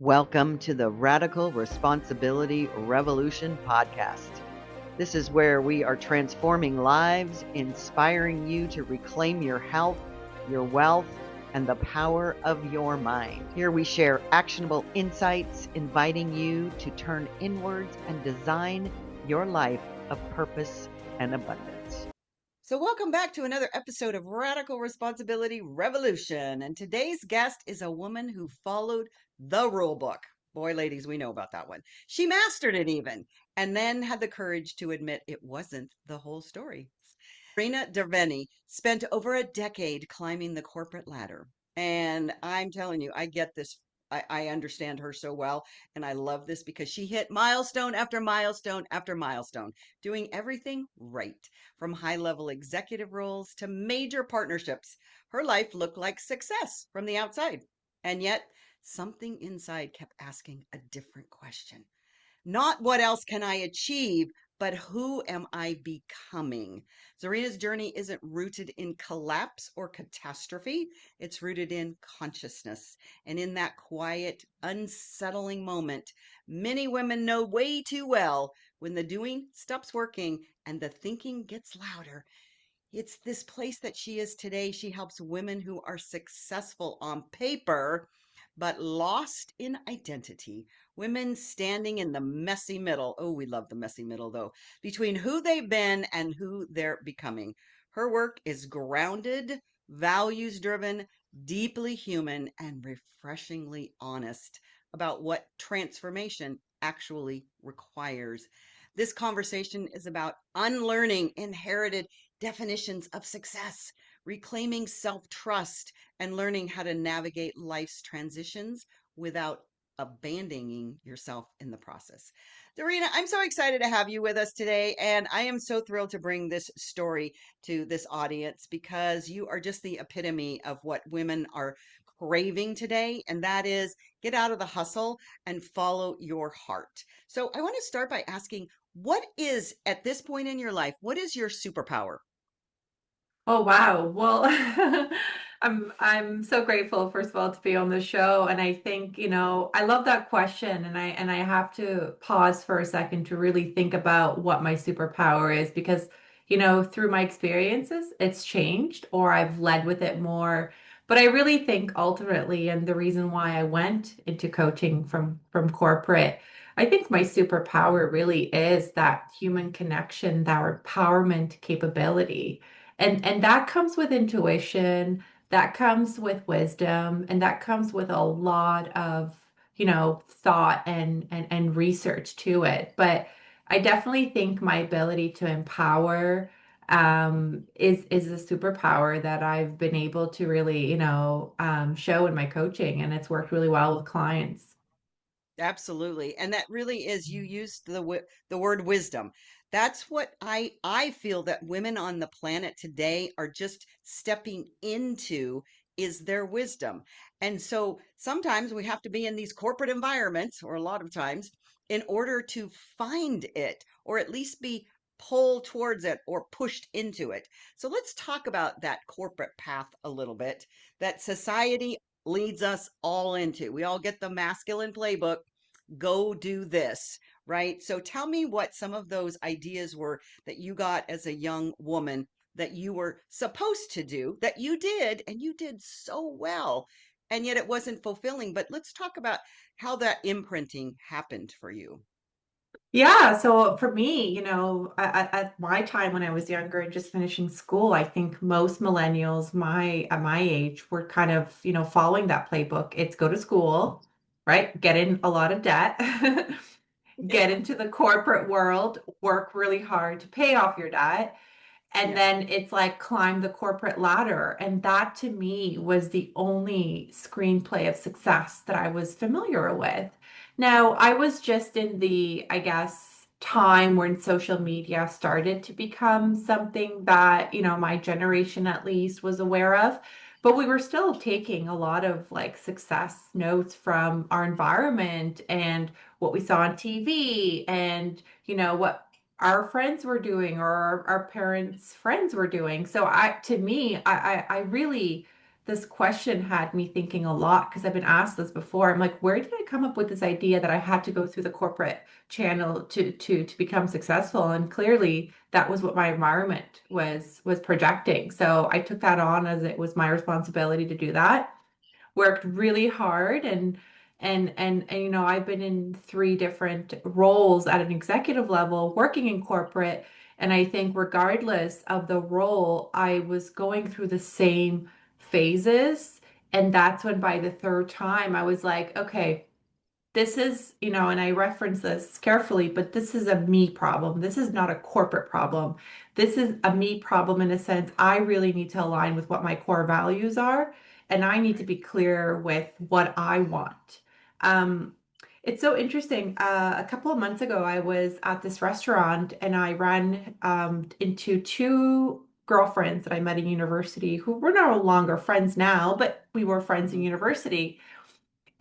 Welcome to the Radical Responsibility Revolution podcast. This is where we are transforming lives, inspiring you to reclaim your health, your wealth, and the power of your mind. Here we share actionable insights, inviting you to turn inwards and design your life of purpose and abundance. So, welcome back to another episode of Radical Responsibility Revolution. And today's guest is a woman who followed the rule book. Boy, ladies, we know about that one. She mastered it even, and then had the courage to admit it wasn't the whole story. Zerina Derveni spent over a decade climbing the corporate ladder. And I'm telling you, I get this. I understand her so well. And I love this because she hit milestone after milestone after milestone, doing everything right, from high level executive roles to major partnerships. Her life looked like success from the outside. And yet, something inside kept asking a different question. Not what else can I achieve, but who am I becoming? Zerina's journey isn't rooted in collapse or catastrophe. It's rooted in consciousness. And in that quiet, unsettling moment, many women know way too well when the doing stops working and the thinking gets louder. It's this place that she is today. She helps women who are successful on paper, but lost in identity. Women standing in the messy middle. Oh, we love the messy middle, though, between who they've been and who they're becoming. Her work is grounded, values driven, deeply human, and refreshingly honest about what transformation actually requires. This conversation is about unlearning inherited definitions of success, reclaiming self trust, and learning how to navigate life's transitions without abandoning yourself in the process. Dorina, I'm so excited to have you with us today. And I am so thrilled to bring this story to this audience because you are just the epitome of what women are craving today. And that is get out of the hustle and follow your heart. So I want to start by asking, what is, at this point in your life, what is your superpower? Oh wow. Well, I'm so grateful first of all to be on the show, and I think, I love that question, and I have to pause for a second to really think about what my superpower is because, through my experiences, it's changed or I've led with it more. But I really think ultimately, and the reason why I went into coaching from corporate, I think my superpower really is that human connection, that empowerment capability. And that comes with intuition, that comes with wisdom, and that comes with a lot of, thought and research to it. But I definitely think my ability to empower is a superpower that I've been able to really, show in my coaching, and it's worked really well with clients. Absolutely. And that really is, you used the word wisdom. That's what I feel that women on the planet today are just stepping into, is their wisdom. And so sometimes we have to be in these corporate environments, or a lot of times, in order to find it, or at least be pulled towards it or pushed into it. So let's talk about that corporate path a little bit that society leads us all into. We all get the masculine playbook, go do this, right? So tell me what some of those ideas were that you got as a young woman that you were supposed to do, that you did, and you did so well, and yet it wasn't fulfilling. But let's talk about how that imprinting happened for you. Yeah, so for me, at my time when I was younger and just finishing school, I think most millennials my at my age were kind of, following that playbook. It's go to school, right? Get in a lot of debt, get Yeah. into the corporate world, work really hard to pay off your debt, and Yeah. then it's like climb the corporate ladder. And that to me was the only screenplay of success that I was familiar with. Now, I was just in the, I guess, time when social media started to become something that, my generation at least was aware of. But we were still taking a lot of like success notes from our environment and what we saw on TV and, what our friends were doing or our parents' friends were doing. So to me, I really this question had me thinking a lot because I've been asked this before. I'm like, where did I come up with this idea that I had to go through the corporate channel to become successful? And clearly that was what my environment was projecting. So I took that on as it was my responsibility to do that. Worked really hard and you know, I've been in three different roles at an executive level working in corporate, and I think regardless of the role I was going through the same phases. And that's when by the third time I was like, okay, this is, you know, and I reference this carefully, but this is a me problem. This is not a corporate problem. This is a me problem in a sense. I really need to align with what my core values are, and I need to be clear with what I want. Um, it's so interesting. A couple of months ago, I was at this restaurant and I ran into two girlfriends that I met in university who were no longer friends now, but we were friends in Mhm. university.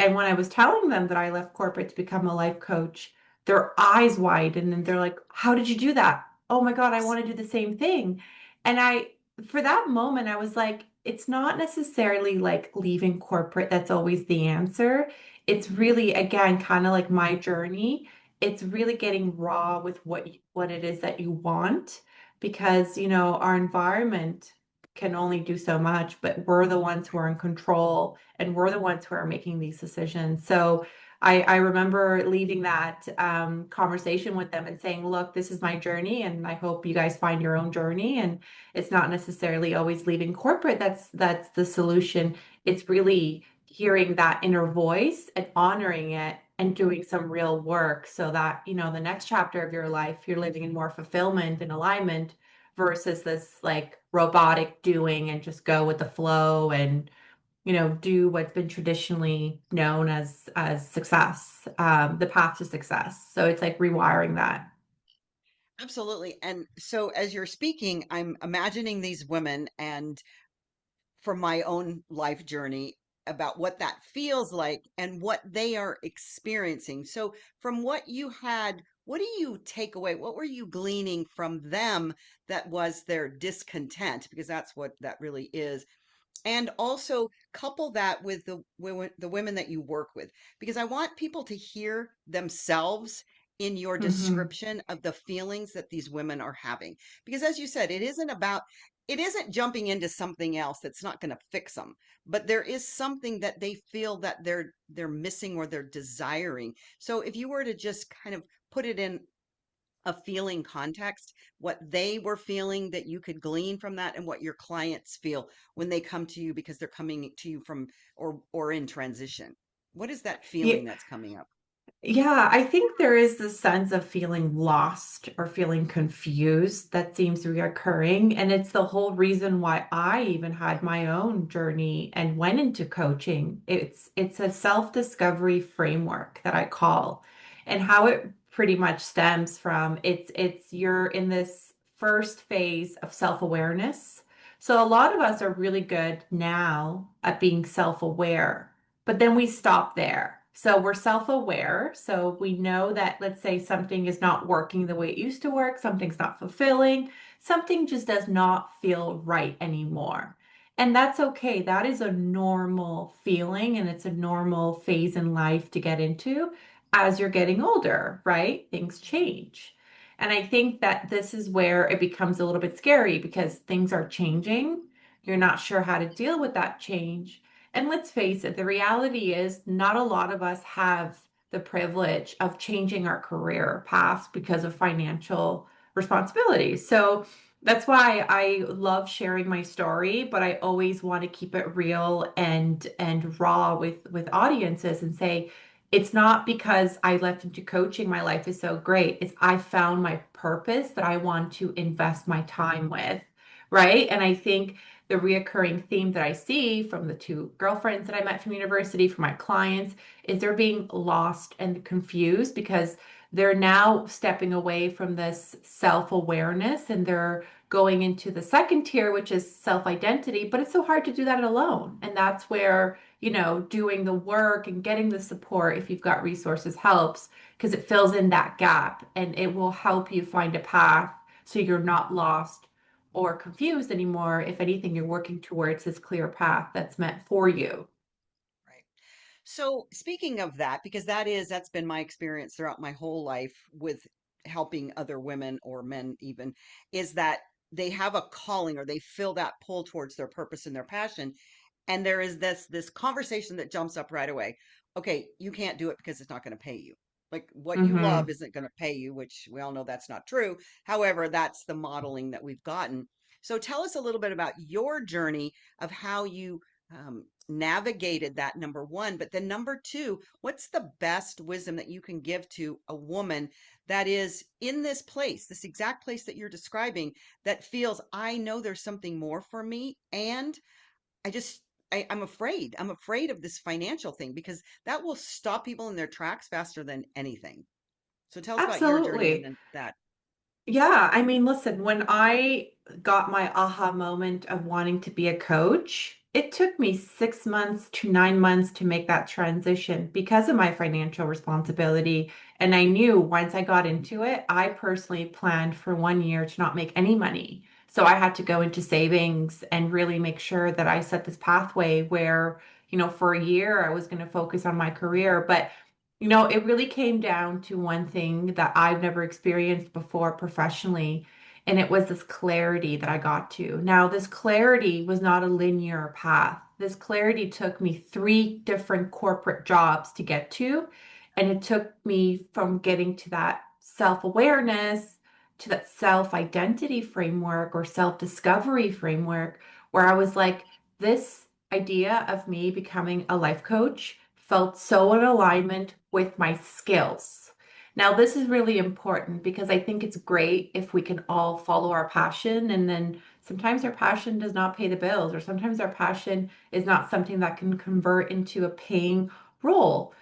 And when I was telling them that I left corporate to become a life coach, their eyes widened and they're like, "How did you do that? Oh my God, I want to do the same thing." And for that moment, I was like, it's not necessarily like leaving corporate that's always the answer. It's really, again, kind of like my journey. It's really getting raw with what it is that you want, because, you know, our environment can only do so much, but we're the ones who are in control and we're the ones who are making these decisions. So I remember leaving that conversation with them and saying, look, this is my journey, and I hope you guys find your own journey. And it's not necessarily always leaving corporate. That's the solution. It's really hearing that inner voice and honoring it and doing some real work so that, you know, the next chapter of your life, you're living in more fulfillment and alignment versus this like robotic doing and just go with the flow and, you know, do what's been traditionally known as success, the path to success. So it's like rewiring that. Absolutely. And so as you're speaking, I'm imagining these women and from my own life journey about what that feels like and what they are experiencing. So, from what you had, what do you take away? What were you gleaning from them that was their discontent? Because that's what that really is. And also couple that with the women that you work with, because I want people to hear themselves in your Hmm. description of the feelings that these women are having. Because as you said, it isn't jumping into something else that's not going to fix them, but there is something that they feel that they're missing or they're desiring. So if you were to just kind of put it in a feeling context, what they were feeling that you could glean from that, and what your clients feel when they come to you because they're coming to you from or in transition. What is that Yeah, feeling that's coming up? yeah, I think there is this sense of feeling lost or feeling confused that seems to be occurring. And it's the whole reason why I even had my own journey and went into coaching. It's a self-discovery framework that I call, and how it pretty much stems from it's you're in this first phase of self-awareness. So a lot of us are really good now at being self-aware, but then we stop there. So we're self-aware. So we know that, let's say something is not working the way it used to work, something's not fulfilling, something just does not feel right anymore. And that's okay. That is a normal feeling and it's a normal phase in life to get into as you're getting older, right? Things change. And I think that this is where it becomes a little bit scary because things are changing. You're not sure how to deal with that change. And let's face it, the reality is not a lot of us have the privilege of changing our career paths because of financial responsibilities. So that's why I love sharing my story, but I always want to keep it real and raw with audiences and say it's not because I left into coaching my life is so great. It's I found my purpose that I want to invest my time with, right? And I think the reoccurring theme that I see from the two girlfriends that I met from university, from my clients, is they're being lost and confused because they're now stepping away from this self-awareness and they're going into the second tier, which is self-identity, but it's so hard to do that alone. And that's where, you know, doing the work and getting the support, if you've got resources, helps because it fills in that gap and it will help you find a path so you're not lost or confused anymore. If anything, you're working towards this clear path that's meant for you. Right. So speaking of that, because that's been my experience throughout my whole life with helping other women or men even, is that they have a calling or they feel that pull towards their purpose and their passion. And there is this conversation that jumps up right away. Okay, you can't do it because it's not going to pay you. Like what you love Hmm. isn't going to pay you, which we all know that's not true. However, that's the modeling that we've gotten. So tell us a little bit about your journey of how you navigated that, number one. But then number two, what's the best wisdom that you can give to a woman that is in this place, this exact place that you're describing, that feels, I know there's something more for me, and I just I'm afraid. I'm afraid of this financial thing because that will stop people in their tracks faster than anything. So tell us about your journey and Absolutely. then that. Yeah, I mean, listen, when I got my aha moment of wanting to be a coach, it took me 6 months to 9 months to make that transition because of my financial responsibility. And I knew once I got into it, I personally planned for 1 year to not make any money. So I had to go into savings and really make sure that I set this pathway where, for a year I was going to focus on my career. But it really came down to one thing that I've never experienced before professionally, and it was this clarity that I got to. Now, this clarity was not a linear path. This clarity took me three different corporate jobs to get to, and it took me from getting to that self-awareness to that self-identity framework or self-discovery framework where I was like, this idea of me becoming a life coach felt so in alignment with my skills. Now, this is really important because I think it's great if we can all follow our passion, and then sometimes our passion does not pay the bills, or sometimes our passion is not something that can convert into a paying role.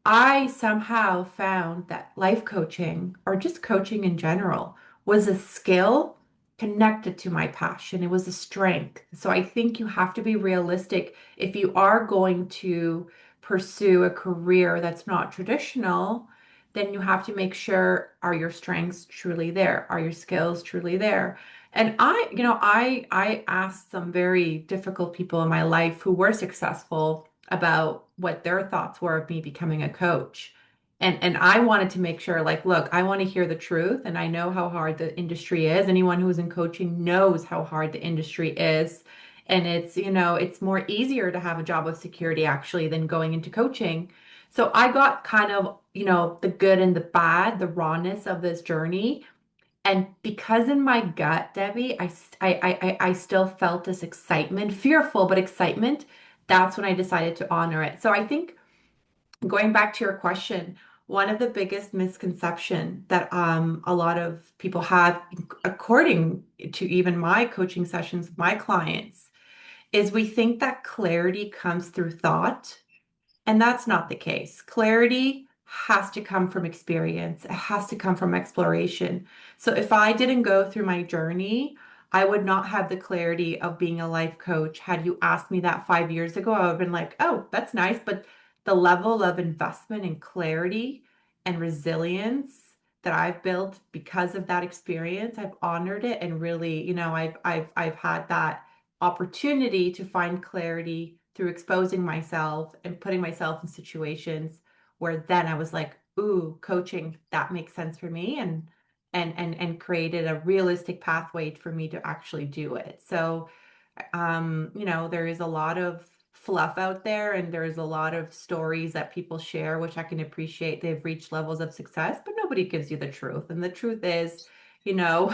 I somehow found that life coaching, or just coaching in general, was a skill connected to my passion. It was a strength. So I think you have to be realistic if you are going to pursue a career that's not traditional. Then you have to make sure, are your strengths truly there? Are your skills truly there? And I asked some very difficult people in my life who were successful about what their thoughts were of me becoming a coach. And I wanted to make sure, like, look, I want to hear the truth, and I know how hard the industry is. Anyone who's in coaching knows how hard the industry is. And it's more easier to have a job of security actually than going into coaching. So I got kind of, the good and the bad, the rawness of this journey. And because in my gut, Debbie, I still felt this excitement, fearful, but excitement. That's when I decided to honor it. So I think going back to your question, one of the biggest misconception that a lot of people have, according to even my coaching sessions with my clients, is we think that clarity comes through thought, and that's not the case. Clarity has to come from experience. It has to come from exploration. So if I didn't go through my journey, I would not have the clarity of being a life coach. Had you asked me that 5 years ago, I would have been like, oh, that's nice. But the level of investment and clarity and resilience that I've built because of that experience, I've honored it and really, I've had that opportunity to find clarity through exposing myself and putting myself in situations where then I was like, ooh, coaching, that makes sense for me, and created a realistic pathway for me to actually do it. So there is a lot of fluff out there, and there's a lot of stories that people share, which I can appreciate. They've reached levels of success, but nobody gives you the truth. And the truth is, you know,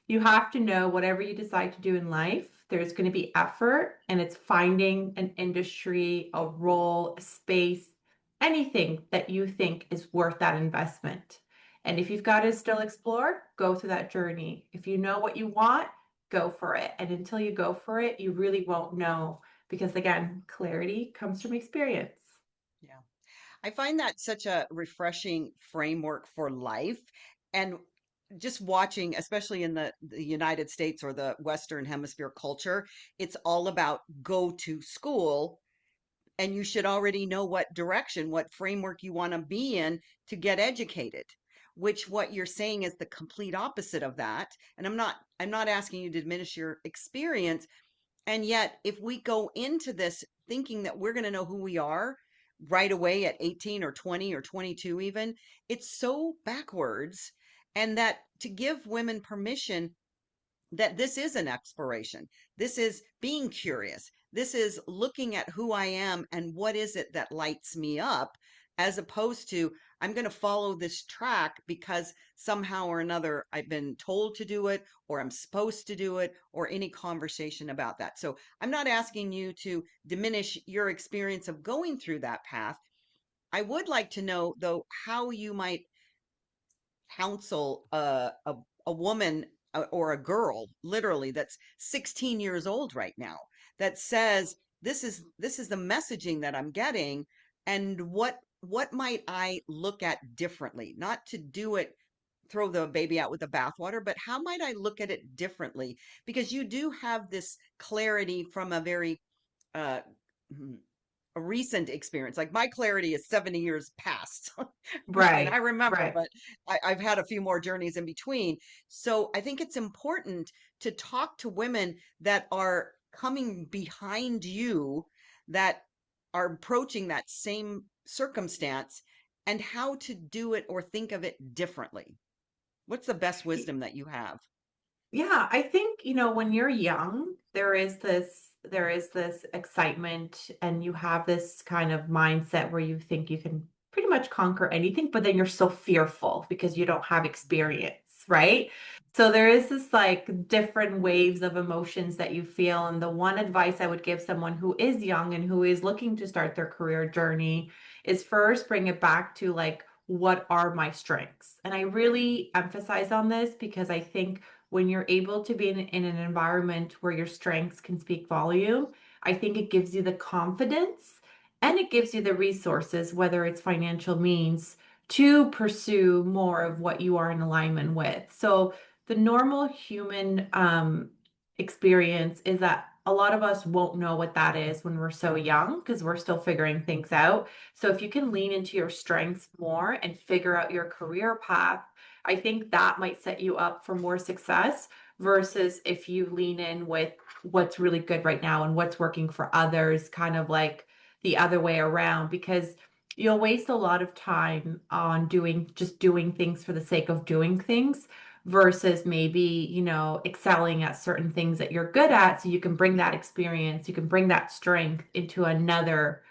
you have to know whatever you decide to do in life, there's going to be effort, and it's finding an industry, a role, a space, anything that you think is worth that investment. And if you've got to still explore, go through that journey. If you know what you want, go for it. And until you go for it, you really won't know because, again, clarity comes from experience. Yeah. I find that such a refreshing framework for life. And just watching, especially in the United States or the Western Hemisphere culture, it's all about go to school, and you should already know what direction, what framework you want to be in to get educated. which what you're saying is the complete opposite of that. And I'm not asking you to diminish your experience. And yet, if we go into this thinking that we're going to know who we are right away at 18 or 20 or 22 even, it's so backwards. And that to give women permission that this is an exploration. This is being curious. This is looking at who I am and what is it that lights me up, as opposed to I'm going to follow this track because somehow or another I've been told to do it or I'm supposed to do it or any conversation about that. So I'm not asking you to diminish your experience of going through that path. I would like to know, though, how you might counsel a woman or a girl literally that's 16 years old right now that says this is the messaging that I'm getting, and what might I look at differently, not to do it throw the baby out with the bathwater, but how might I look at it differently, because you do have this clarity from a very uh a recent experience. Like my clarity is 70 years past. And I Right, remember, right. but I've had a few more journeys in between. So I think it's important to talk to women that are coming behind you, that are approaching that same circumstance, and how to do it or think of it differently. What's the best wisdom that you have? Yeah, I think, when you're young, there is this excitement and you have this kind of mindset where you think you can pretty much conquer anything, but then you're so fearful because you don't have experience, right? So there is this like different waves of emotions that you feel. And the one advice I would give someone who is young and who is looking to start their career journey is first bring it back to like, what are my strengths? And I really emphasize on this because I think when you're able to be in an environment where your strengths can speak volume, I think it gives you the confidence and it gives you the resources, whether it's financial means, to pursue more of what you are in alignment with. So the normal human experience is that a lot of us won't know what that is when we're so young because we're still figuring things out. So if you can lean into your strengths more and figure out your career path, I think that might set you up for more success versus if you lean in with what's really good right now and what's working for others, kind of like the other way around, because you'll waste a lot of time on doing things for the sake of doing things versus maybe, excelling at certain things that you're good at so you can bring that experience, you can bring that strength into another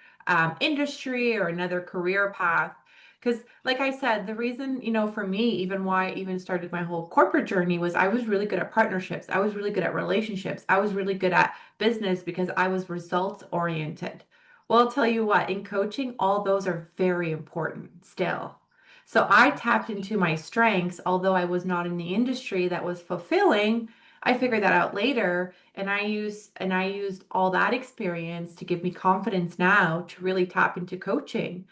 industry or another career path. Because, like I said, the reason, for me, even why I even started my whole corporate journey was I was really good at partnerships. I was really good at relationships. I was really good at business because I was results oriented. Well, I'll tell you what, in coaching, all those are very important still. So I Mhm. tapped into my strengths, although I was not in the industry that was fulfilling. I figured that out later, and I used all that experience to give me confidence now to really tap into coaching.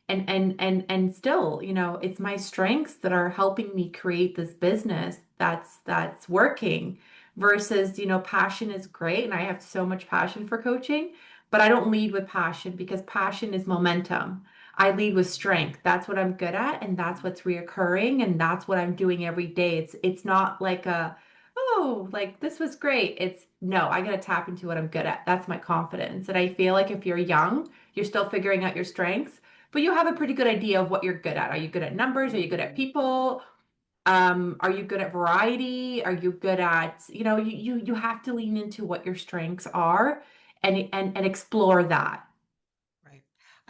And still, it's my strengths that are helping me create this business that's working versus, passion is great and I have so much passion for coaching, but I don't lead with passion because passion is momentum. I lead with strength. That's what I'm good at and that's what's reoccurring and that's what I'm doing every day. It's not like oh, like this was great. It's no, I got to tap into what I'm good at. That's my confidence. And I feel like if you're young, you're still figuring out your strengths, but you have a pretty good idea of what you're good at. Are you good at numbers? Are you good at Mhm. people? Are you good at variety? Are you good at, you have to lean into what your strengths are and explore that. Right.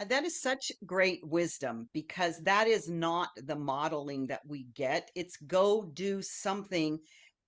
That is such great wisdom, because that is not the modeling that we get. It's go do something,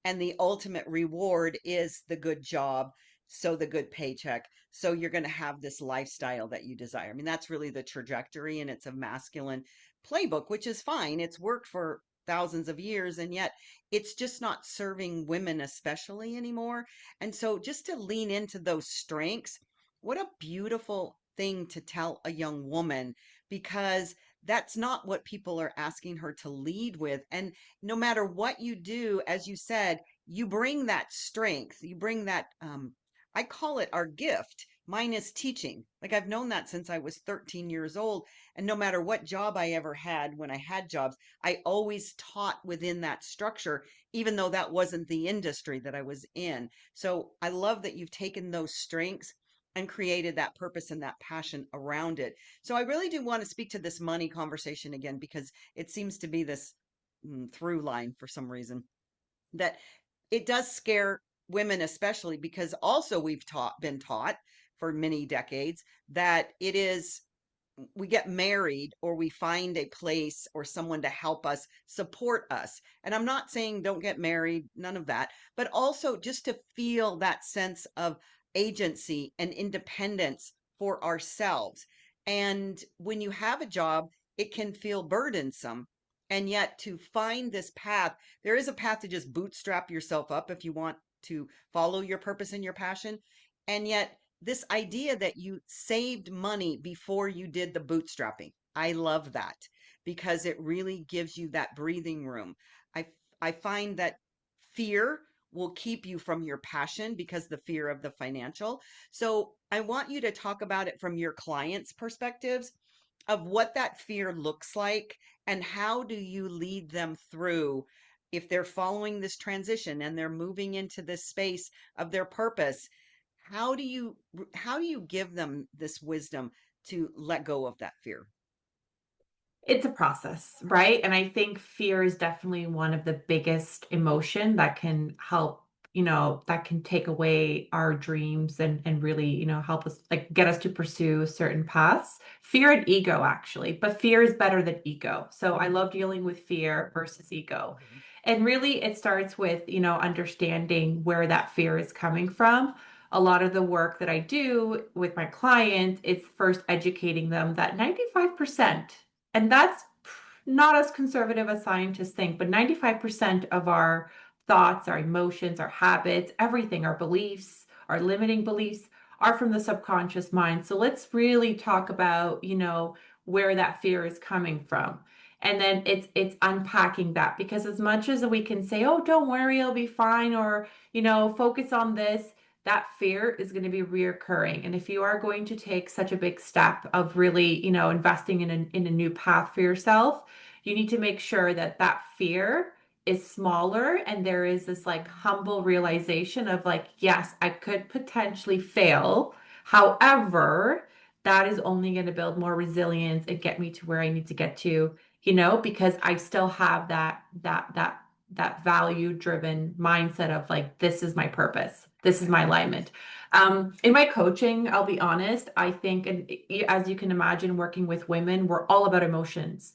and the ultimate reward is the good job, so the good paycheck. So you're going to have this lifestyle that you desire. I mean, that's really the trajectory, and it's a masculine playbook, which is fine. It's worked for thousands of years, and yet it's just not serving women especially anymore. And so just to lean into those strengths, what a beautiful thing to tell a young woman, because that's not what people are asking her to lead with. And no matter what you do, as you said, you bring that strength, you bring that, I call it our gift, Mine is teaching. Like I've known that since I was 13 years old. And no matter what job I ever had, when I had jobs, I always taught within that structure, even though that wasn't the industry that I was in. So I love that you've taken those strengths and created that purpose and that passion around it. So I really do want to speak to this money conversation again because it seems to be this through line for some reason that it does scare women, especially because also we've been taught for many decades that it is we get married or we find a place or someone to help us support us. And I'm not saying don't get married, none of that, but also just to feel that sense of agency and independence for ourselves. And when you have a job, it can feel burdensome. And yet, to find this path, there is a path to just bootstrap yourself up if you want to follow your purpose and your passion. And yet, this idea that you saved money before you did the bootstrapping. I love that because it really gives you that breathing room. I I find that fear will keep you from your passion because the fear of the financial. So I want you to talk about it from your clients' perspectives of what that fear looks like and how do you lead them through if they're following this transition and they're moving into this space of their purpose. How do you give them this wisdom to let go of that fear? It's a process, right? And I think fear is definitely one of the biggest emotion that can help, that can take away our dreams and really, help us like get us to pursue certain paths. Fear and ego actually, but fear is better than ego. So I love dealing with fear versus ego. And really it starts with, understanding where that fear is coming from. A lot of the work that I do with my clients, it's first educating them that 95%, and that's not as conservative as scientists think, but 95% of our thoughts, our emotions, our habits, everything, our beliefs, our limiting beliefs are from the subconscious mind. So let's really talk about, where that fear is coming from. And then it's unpacking that, because as much as we can say, "Oh, don't worry, it'll be fine," or, focus on this, that fear is going to be reoccurring. And if you are going to take such a big step of really, investing in a new path for yourself, you need to make sure that that fear is smaller and there is this like humble realization of like, yes, I could potentially fail. However, that is only going to build more resilience and get me to where I need to get to, because I still have that value driven mindset of like, this is my purpose, this is my alignment. In my coaching, I'll be honest, I think, and as you can imagine, working with women, we're all about emotions.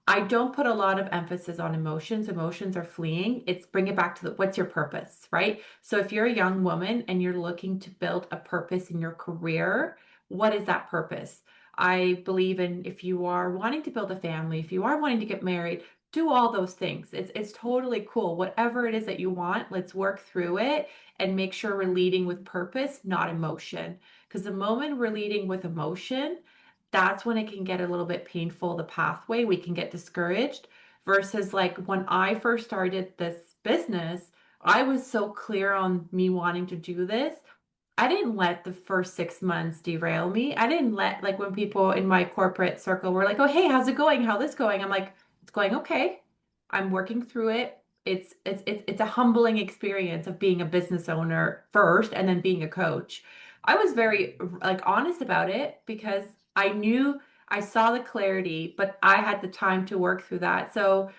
I don't put a lot of emphasis on emotions. Emotions are fleeing. It's bring it back to what's your purpose, right? So if you're a young woman and you're looking to build a purpose in your career, what is that purpose? I believe in, if you are wanting to build a family, if you are wanting to get married, do all those things. It's totally cool. Whatever it is that you want, let's work through it and make sure we're leading with purpose, not emotion. Because the moment we're leading with emotion, that's when it can get a little bit painful, the pathway. We can get discouraged versus like when I first started this business, I was so clear on me wanting to do this. I didn't let the first 6 months derail me. I didn't let, like, when people in my corporate circle were like, "Oh, hey, how's it going? How's this going?" I'm like, "It's going okay. I'm working through it." It's a humbling experience of being a business owner first and then being a coach. I was very like honest about it because I knew, I saw the clarity, but I had the time to work through that. So,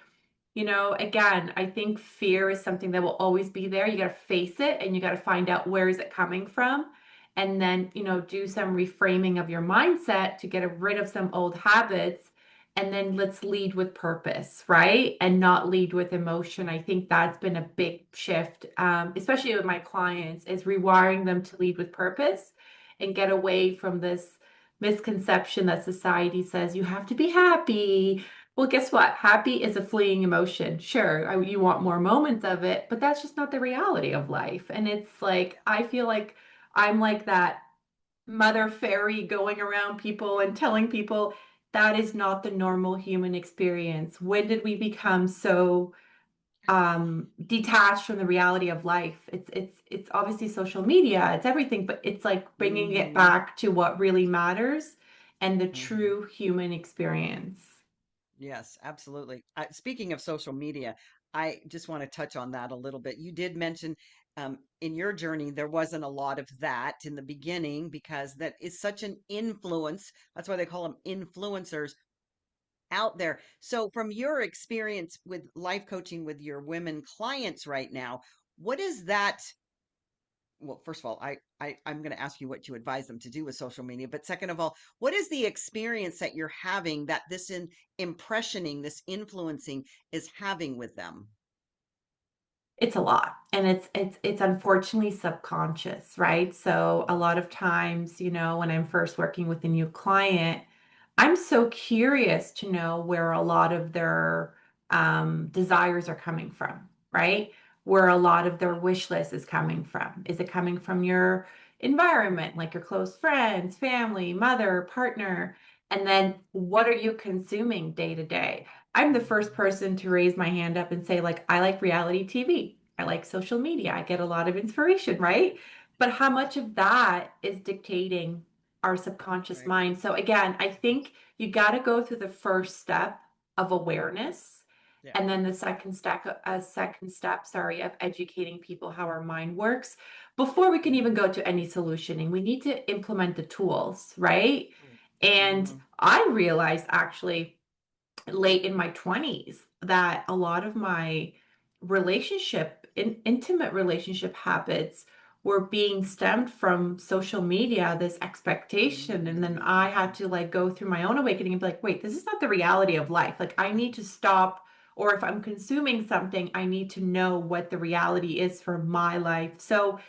again, I think fear is something that will always be there. You got to face it and you got to find out where is it coming from. And then, do some reframing of your mindset to get rid of some old habits. And then let's lead with purpose, right? And not lead with emotion. I think that's been a big shift, especially with my clients, is rewiring them to lead with purpose and get away from this misconception that society says you have to be happy. Well, guess what? Happy is a fleeting emotion. Sure, you want more moments of it, but that's just not the reality of life. And it's like, I feel like I'm like that mother fairy going around people and telling people that is not the normal human experience. When did we become so detached from the reality of life. It's obviously social media, it's everything, but it's like bringing it Mm-hmm. back to what really matters and the Mm-hmm. true human experience. Yes, absolutely. Speaking of social media, I just want to touch on that a little bit. You did mention in your journey, there wasn't a lot of that in the beginning because that is such an influence. That's why they call them influencers out there. So, from your experience with life coaching with your women clients right now, what is that? Well, first of all, I'm going to ask you what you advise them to do with social media. But second of all, what is the experience that you're having that this impressioning, this influencing is having with them? It's a lot, and it's unfortunately subconscious, right? So a lot of times, when I'm first working with a new client, I'm so curious to know where a lot of their desires are coming from, right? Where a lot of their wish list is coming from. Is it coming from your environment, like your close friends, family, mother, partner? And then what are you consuming day to day? I'm the first Mhm. person to raise my hand up and say, like, I like reality TV. I like social media. I get a lot of inspiration, right? But how much of that is dictating our subconscious Right. mind? So again, I think you got to go through the first step of awareness, Yeah. and then the second step, sorry, of educating people how our mind works before we can even Hmm. go to any solutioning. We need to implement the tools, right? Right. And Hmm. I realized actually late in my 20s that a lot of my intimate relationship habits were being stemmed from social media, this expectation. And then I had Hmm. to like go through my own awakening and be like, wait, this is not the reality of life. Like, I need to stop, or if I'm consuming something, I need to know what the reality is for my life. So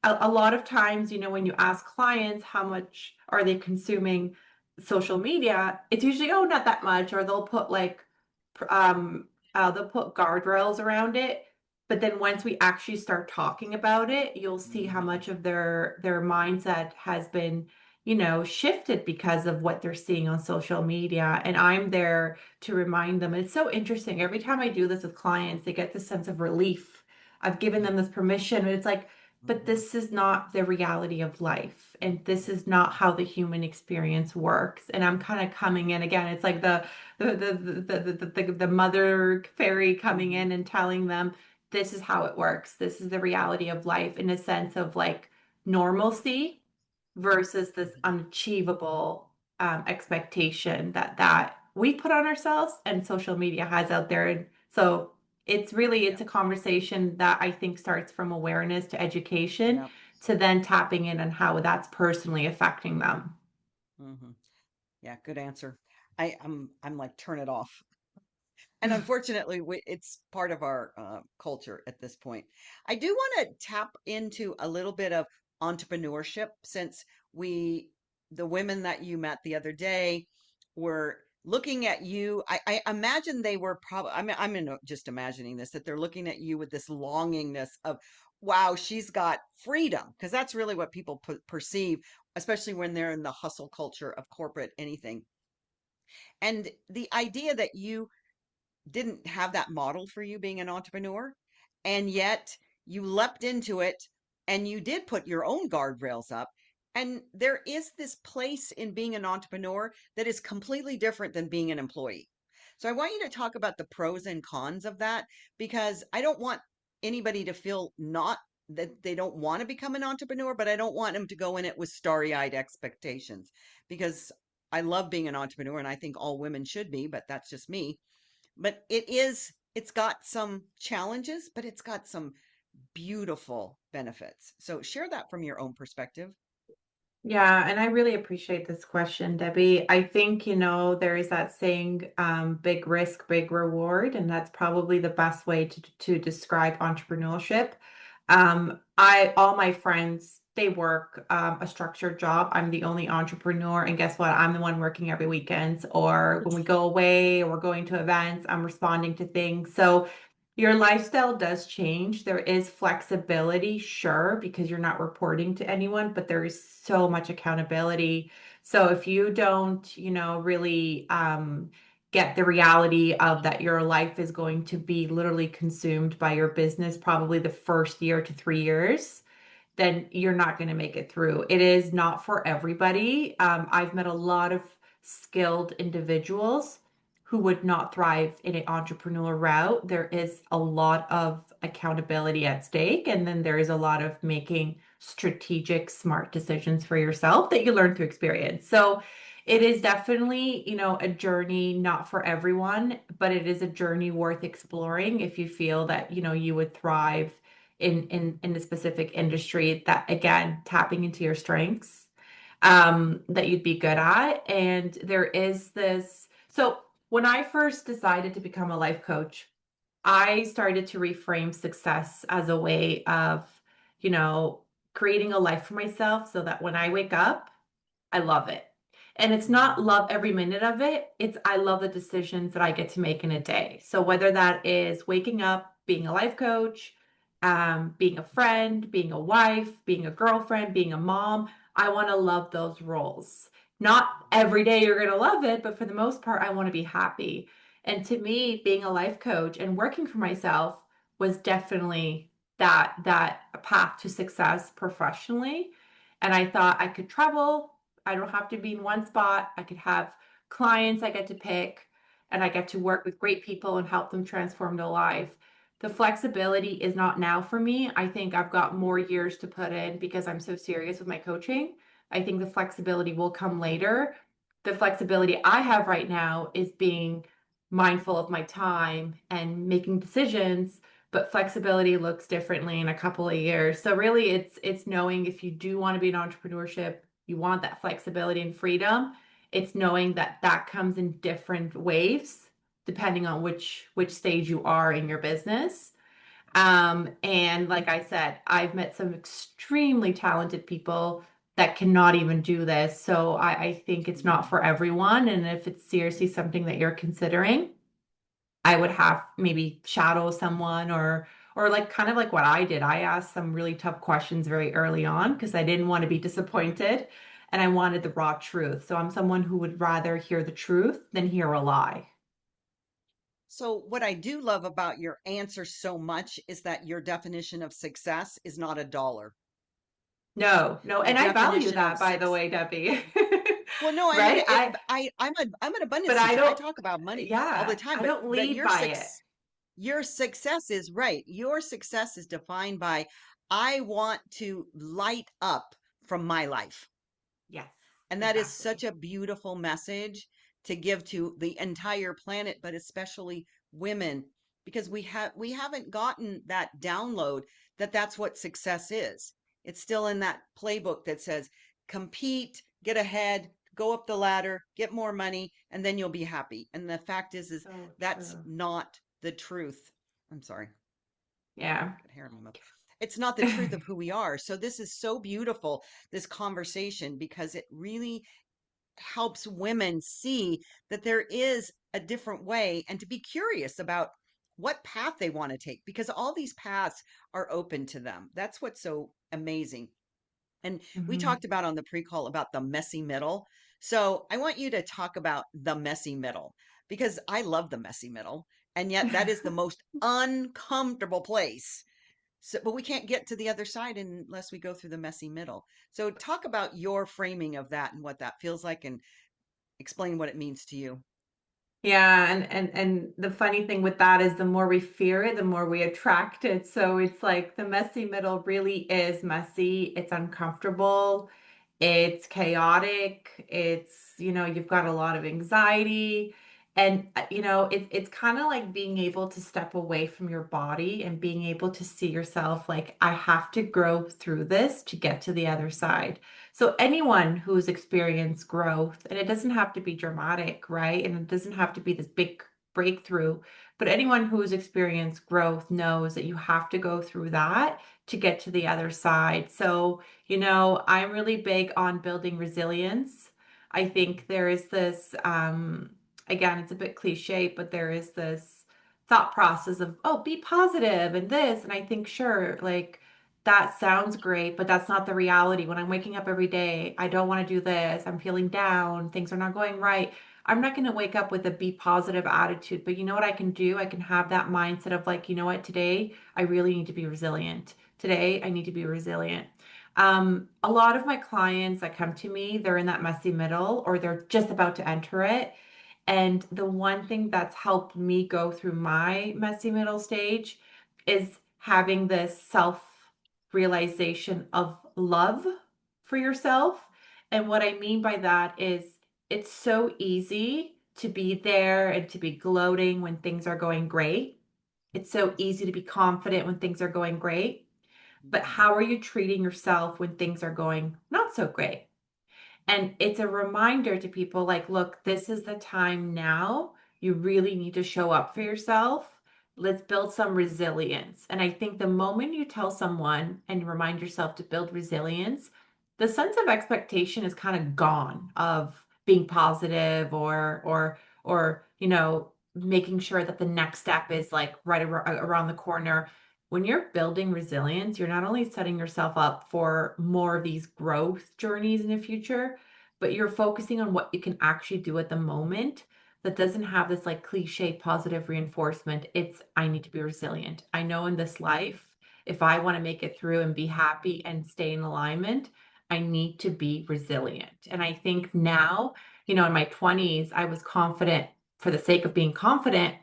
a lot of times, when you ask clients how much are they consuming social media, it's usually, oh, not that much, or they'll put like, they'll put guardrails around it. But then once we actually start talking about it, you'll see how Hmm. much of their mindset has been, shifted because of what they're seeing on social media. And I'm there to remind them. It's so interesting. Every time I do this with clients, they get this sense of relief. I've given them this permission. And it's like, but Hmm. this is not the reality of life, and this is not how the human experience works. And I'm kind of coming in again. It's like the mother fairy coming Hmm. in and telling them this is how it works. This is the reality of life, in a sense of like normalcy versus this Hmm. unachievable expectation that we put on ourselves and social media has out there. And so it's Yeah. a conversation that I think starts from awareness to education Yeah. to then tapping in on how that's personally affecting them. Hmm. Yeah. Good answer. I'm like, turn it off. And unfortunately, it's part of our culture at this point. I do want to tap into a little bit of entrepreneurship since we, the women that you met the other day, were looking at you. I imagine they were probably, just imagining this, that they're looking at you with this longingness of, wow, she's got freedom. Because that's really what people perceive, especially when they're in the hustle culture of corporate anything. And the idea that you didn't have that model for you being an entrepreneur, and yet you leapt into it and you did put your own guardrails up. And there is this place in being an entrepreneur that is completely different than being an employee. So I want you to talk about the pros and cons of that because I don't want anybody to feel not that they don't want to become an entrepreneur, but I don't want them to go in it with starry-eyed expectations because I love being an entrepreneur and I think all women should be, but that's just me. But it's got some challenges, but it's got some beautiful benefits. So share that from your own perspective. Yeah, and I really appreciate this question, Debbie. I think, there is that saying, big risk, big reward, and that's probably the best way to describe entrepreneurship. All my friends, they work a structured job. I'm the only entrepreneur, and guess what? I'm the one working every weekend, or when we go away or we're going to events, I'm responding to things. So your lifestyle does change. There is flexibility, sure, because you're not reporting to anyone, but there is so much accountability. So if you don't, really get the reality of that your life is going to be literally consumed by your business probably the first year to 3 years, then you're not going to make it through. It is not for everybody. I've met a lot of skilled individuals who would not thrive in an entrepreneurial route. There is a lot of accountability at stake, and then there is a lot of making strategic, smart decisions for yourself that you learn through experience. So it is definitely, a journey not for everyone, but it is a journey worth exploring if you feel that, you would thrive in a specific industry that, again, tapping into your strengths, that you'd be good at. And there is this. So when I first decided to become a life coach, I started to reframe success as a way of, you know, creating a life for myself so that when I wake up, I love it. And it's not Mm. love every minute of it. It's I love the decisions that I get to make in a day. So whether that is waking up, being a life coach, being a friend, being a wife, being a girlfriend, being a mom, I want to love those roles. Not every day you're going to love it, but for the most part, I want to be happy. And to me, being a life coach and working for myself was definitely that path to success professionally. And I thought I could travel. I don't have to be in one spot. I could have clients I get to pick, and I get to work with great people and help them transform their life. The flexibility is not now for me. I think I've got more years to put in because I'm so serious with my coaching. I think the flexibility will come later. The flexibility I have right now is being mindful of my time and making decisions, but flexibility looks differently in a couple of years. So really it's knowing if you do want to be in entrepreneurship, you want that flexibility and freedom. It's knowing that that comes in different waves depending on which stage you are in your business. And like I said, I've met some extremely talented people that cannot even do this. So I think it's not for everyone. And if it's seriously something that you're considering, I would have maybe shadow someone or like kind of like what I did. I asked some really tough questions very early on because I didn't want to be disappointed and I wanted the raw truth. So I'm someone who would rather hear the truth than hear a lie. So, what I do love about your answer so much is that your definition of success is not a dollar. No, no, Your and I value definition of that, by the success. way, Debbie. Well, no, I mean Right? it. I'm an But abundance I teacher. I don't, talk about money all the yeah, time, I but don't but lead by it. your success is right. Your success is defined by I want to light up from my life. Yes, And that is such exactly. a beautiful message to give to the entire planet, but especially women, because we haven't gotten that download that that's what success is. It's still in that playbook that says compete, get ahead, go up the ladder, get more money, and then you'll be happy. And the fact is So that's true. not the truth. I'm sorry. Yeah. Got hair in my mouth. It's not the truth of who we are. So this is so beautiful, this conversation, because it really helps women see that there is a different way and to be curious about what path they want to take because all these paths are open to them. That's what's so amazing. And we Hmm. talked about on the pre-call about the messy middle. So I want you to talk about the messy middle because I love the messy middle. And yet that is the most uncomfortable place. So, but we can't get to the other side unless we go through the messy middle. So talk about your framing of that and what that feels like and explain what it means to you. Yeah, and the funny thing with that is the more we fear it, the more we attract it. So it's like the messy middle really is messy. It's uncomfortable. It's chaotic. You've got a lot of anxiety. And it's kind of like being able to step away from your body and being able to see yourself like, I have to grow through this to get to the other side. So anyone who's experienced growth, and it doesn't have to be dramatic, right? And it doesn't have to be this big breakthrough, but anyone who's experienced growth knows that you have to go through that to get to the other side. So, I'm really big on building resilience. I think there is this, again, it's a bit cliche, but there is this thought process of, oh, be positive and this. And I think, sure, like, that sounds great, but that's not the reality. When I'm waking up every day, I don't want to do this. I'm feeling down. Things are not going right. I'm not going to wake up with a be positive attitude, but you know what I can do? I can have that mindset of like, you know what, today I really need to be resilient. Today I need to be resilient. A lot of my clients that come to me, they're in that messy middle or they're just about to enter it. And the one thing that's helped me go through my messy middle stage is having this self realization of love for yourself. And what I mean by that is it's so easy to be there and to be gloating when things are going great. It's so easy to be confident when things are going great. But Mhm. how are you treating yourself when things are going not so great? And it's a reminder to people like, look, this is the time now. You really need to show up for yourself. Let's build some resilience. And I think the moment you tell someone and remind yourself to build resilience, the sense of expectation is kind of gone of being positive or making sure that the next step is like right around the corner. When you're building resilience, you're not only setting yourself up for more of these growth journeys in the future, but you're focusing on what you can actually do at the moment that doesn't have this like cliche positive reinforcement. It's, I need to be resilient. I know in this life, if I want to make it through and be happy and stay in alignment, I need to be resilient. And I think now, in my 20s, I was confident for the sake of being confident.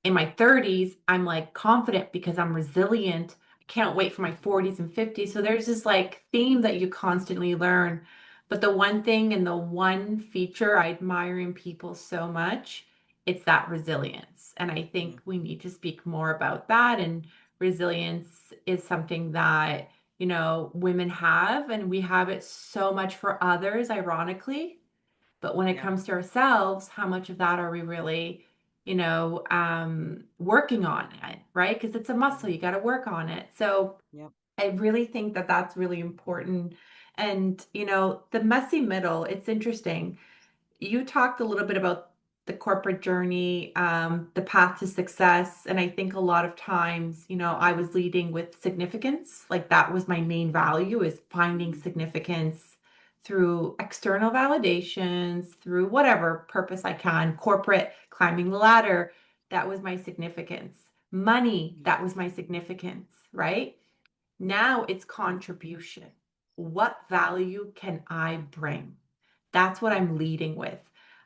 In my 30s, I'm like confident because I'm resilient. I can't wait for my 40s and 50s. So there's this like theme that you constantly learn. But the one thing and the one feature I admire in people so much, it's that resilience. And I think Mhm. we need to speak more about that. And resilience is something that, women have, and we have it so much for others, ironically. But when it Yeah. comes to ourselves, how much of that are we really, working on it, right? Because it's a muscle, Mhm. you got to work on it. So Yep. I really think that that's really important. And, the messy middle, it's interesting. You talked a little bit about the corporate journey, the path to success. And I think a lot of times, I was leading with significance. Like that was my main value is finding Mhm. significance through external validations, through whatever purpose I can, corporate, climbing the ladder. That was my significance. Money, Yeah. that was my significance, right? Now it's contribution. What value can I bring? That's what I'm Mhm. leading with.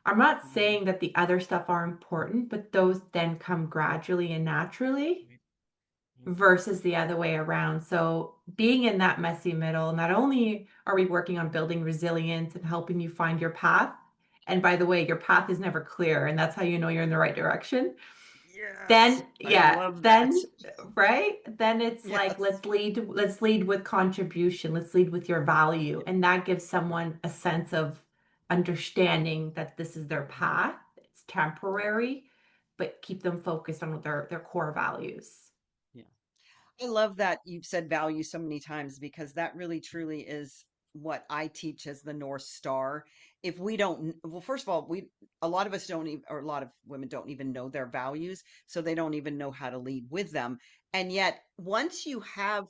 I'm not Mhm. saying that the other stuff are important, but those then come gradually and naturally Right. Mhm. versus the other way around. So, being in that messy middle, not only are we working on building resilience and helping you find your path, and by the way, your path is never clear, and that's how you know you're in the right direction. Yes. Then, I yeah, love that. then, right? Then it's like, Yes. let's lead with contribution. Let's lead with your value. And that gives someone a sense of understanding that this is their path. It's temporary, but keep them focused on their core values. Yeah. I love that you've said value so many times because that really truly is what I teach as the North Star. If we don't, well, first of all, a lot of us don't even, or a lot of women don't even know their values, so they don't even know how to lead with them. And yet, once you have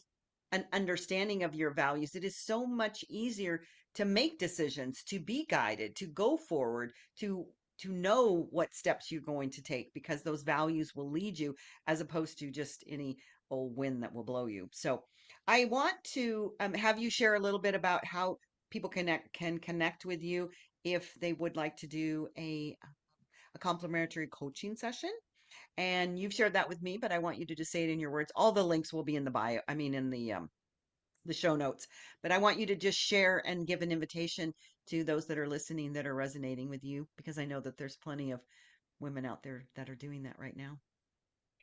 an understanding of your values, it is so much easier to make decisions, to be guided, to go forward, to know what steps you're going to take because those values will lead you as opposed to just any old wind that will blow you. So I want to have you share a little bit about how people can connect with you if they would like to do a complimentary coaching session. And you've shared that with me, but I want you to just say it in your words. All the links will be in the bio. I mean, in the show notes. But I want you to just share and give an invitation to those that are listening that are resonating with you, because I know that there's plenty of women out there that are doing that right now.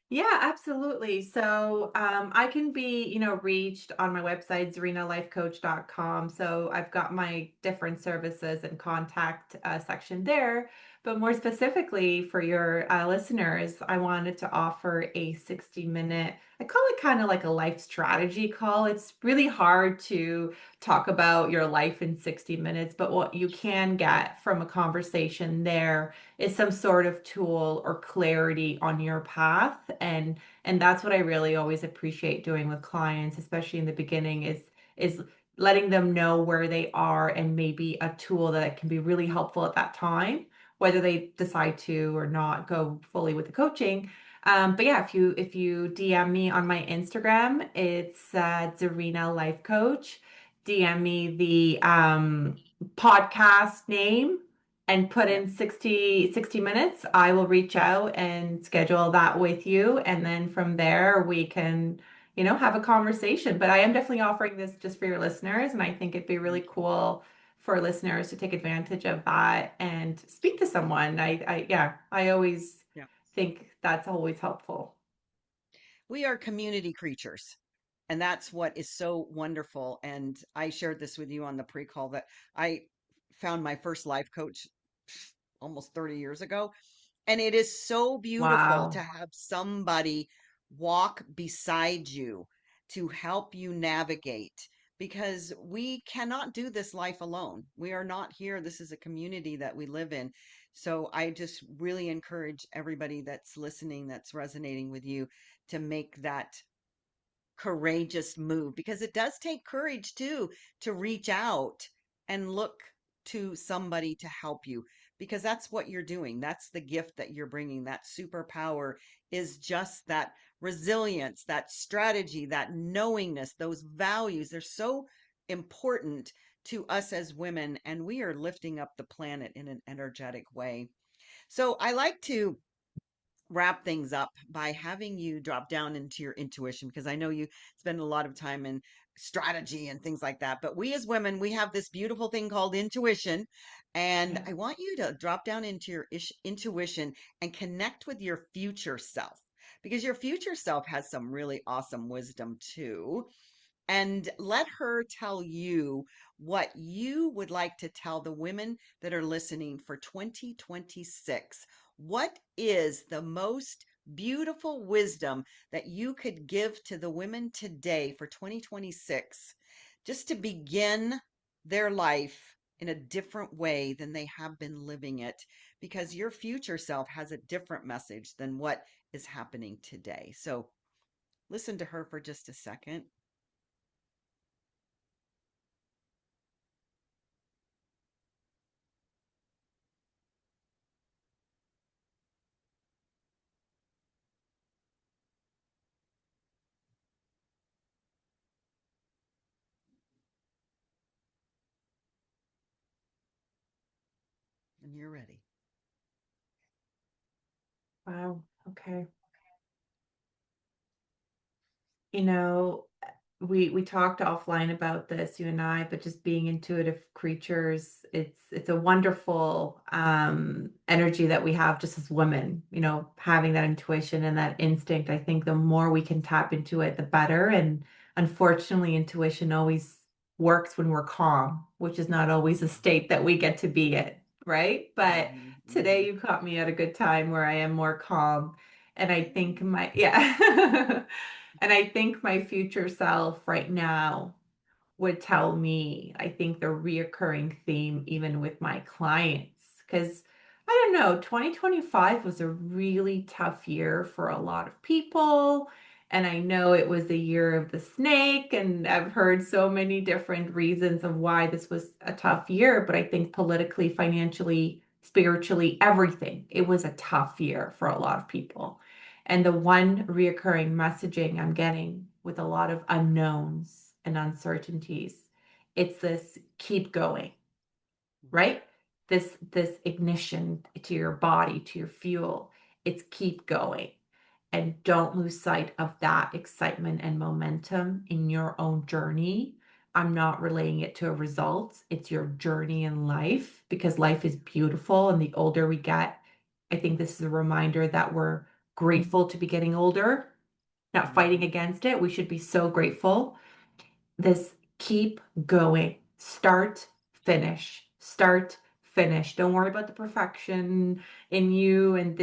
Yeah, absolutely. So I can be, reached on my website, zerinalifecoach.com. So I've got my different services and contact section there. But more specifically for your listeners, I wanted to offer a 60-minute, I call it kind of like a life strategy call. It's really hard to talk about your life in 60 minutes, but what you can get from a conversation there is some sort of tool or clarity on your path. And that's what I really always appreciate doing with clients, especially in the beginning, is letting them know where they are and maybe a tool that can be really helpful at that time, whether they decide to or not go fully with the coaching. But yeah, if you DM me on my Instagram, it's Zerina Life Coach. DM me the podcast name and put Yep. in 60 minutes. I will reach out and schedule that with you. And then from there, we can, have a conversation. But I am definitely offering this just for your listeners. And I think it'd be really Thank you. cool for listeners to take advantage of that and speak to someone. Yeah, I always Yeah. think that's always helpful. We are community creatures. And that's what is so wonderful. And I shared this with you on the pre call that I found my first life coach almost 30 years ago. And it is so beautiful to Wow. have somebody walk beside you to help you navigate because we cannot do this life alone. We are not here. This is a community that we live in. So I just really encourage everybody that's listening, that's resonating with you, to make that courageous move because it does take courage too to reach out and look to somebody to help you because that's what you're doing. That's the gift that you're bringing. That superpower is just that resilience, that strategy, that knowingness, those values. They're so important to us as women, and we are lifting up the planet in an energetic way. So I like to wrap things up by having you drop down into your intuition because I know you spend a lot of time in strategy and things like that. But we as women, we have this beautiful thing called intuition. And Yeah. I want you to drop down into your intuition and connect with your future self because your future self has some really awesome wisdom too, and let her tell you what you would like to tell the women that are listening for 2026. What is the most beautiful wisdom that you could give to the women today for 2026 just to begin their life in a different way than they have been living it? Because your future self has a different message than what is happening today. So listen to her for just a second. And you're ready. Wow. Okay. You know, we talked offline about this, you and I, but just being intuitive creatures, it's a wonderful energy that we have just as women, having that intuition and that instinct. I think the more we can tap into it, the better. And unfortunately, intuition always works when we're calm, which is not always a state that we get to be in, right? But Mhm, today mhm, you caught me at a good time where I am more calm. And I think mhm, yeah. And I think my future self right now would tell me, I think the reoccurring theme, even with my clients, because I don't know, 2025 was a really tough year for a lot of people. And I know it was the year of the snake, and I've heard so many different reasons of why this was a tough year. But I think politically, financially, spiritually, everything, it was a tough year for a lot of people. And the one reoccurring messaging I'm getting with a lot of unknowns and uncertainties, it's this keep going, mhm, right? This ignition to your body, to your fuel. It's keep going. And don't lose sight of that excitement and momentum in your own journey. I'm not relaying it to a result. It's your journey in life because life is beautiful. And the older we get, I think this is a reminder that we're grateful to be getting older, not fighting mhm, against it. We should be so grateful. This keep going, start, finish. Don't worry about the perfection in you and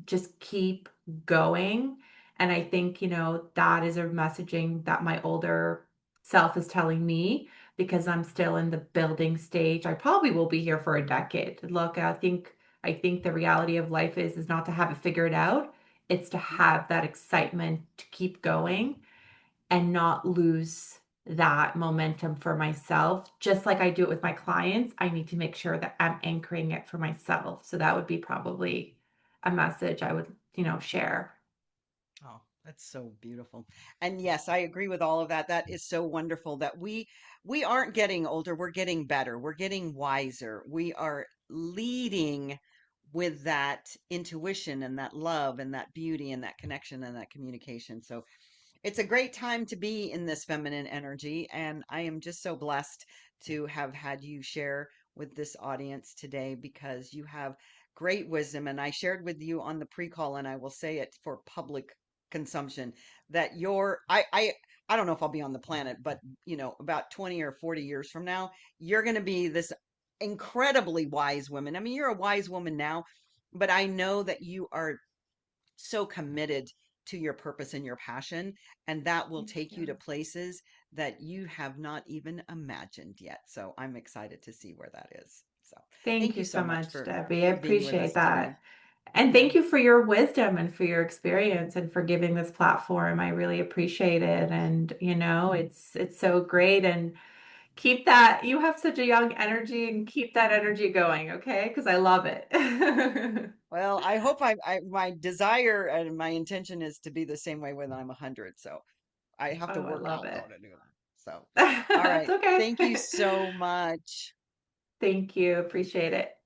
just keep going. And I think, that is a messaging that my older self is telling me because I'm still in the building stage. I probably will be here for a decade. Look, I think the reality of life is not to have it figured out. It's to mhm. have that excitement to keep going and not lose that momentum for myself, just like I do it with my clients. I need to make sure that I'm anchoring it for myself. So that would be probably a message I would, share. Oh, that's so beautiful. And yes, I agree with all of that. That is so wonderful that we aren't getting older, we're getting better. We're getting wiser. We are leading with that intuition and that love and that beauty and that connection and that communication. So it's a great time to be in this feminine energy. And I am just so blessed to have had you share with this audience today because you have great wisdom. And I shared with you on the pre-call, and I will say it for public consumption, that I don't know if I'll be on the planet, but about 20 or 40 years from now, you're going to be this incredibly wise woman. I mean, you're a wise woman now, but I know that you are so committed to your purpose and your passion, and that will Thank take you to you. places that you have not even imagined yet. So I'm excited to see where that is. So Thank thank you you so so much much, Debbie. I for being with appreciate us today. that. And Yeah. thank you for your wisdom and for your experience and for giving this platform. I really appreciate it. And, it's so great. And keep that, you have such a young energy and keep that energy going, okay? Because I love it. Well, I hope my desire and my intention is to be the same way when I'm 100. So I have to Oh, I work love out though it. to do that. So, all It's right. okay. Thank you so much. Thank you. Appreciate it.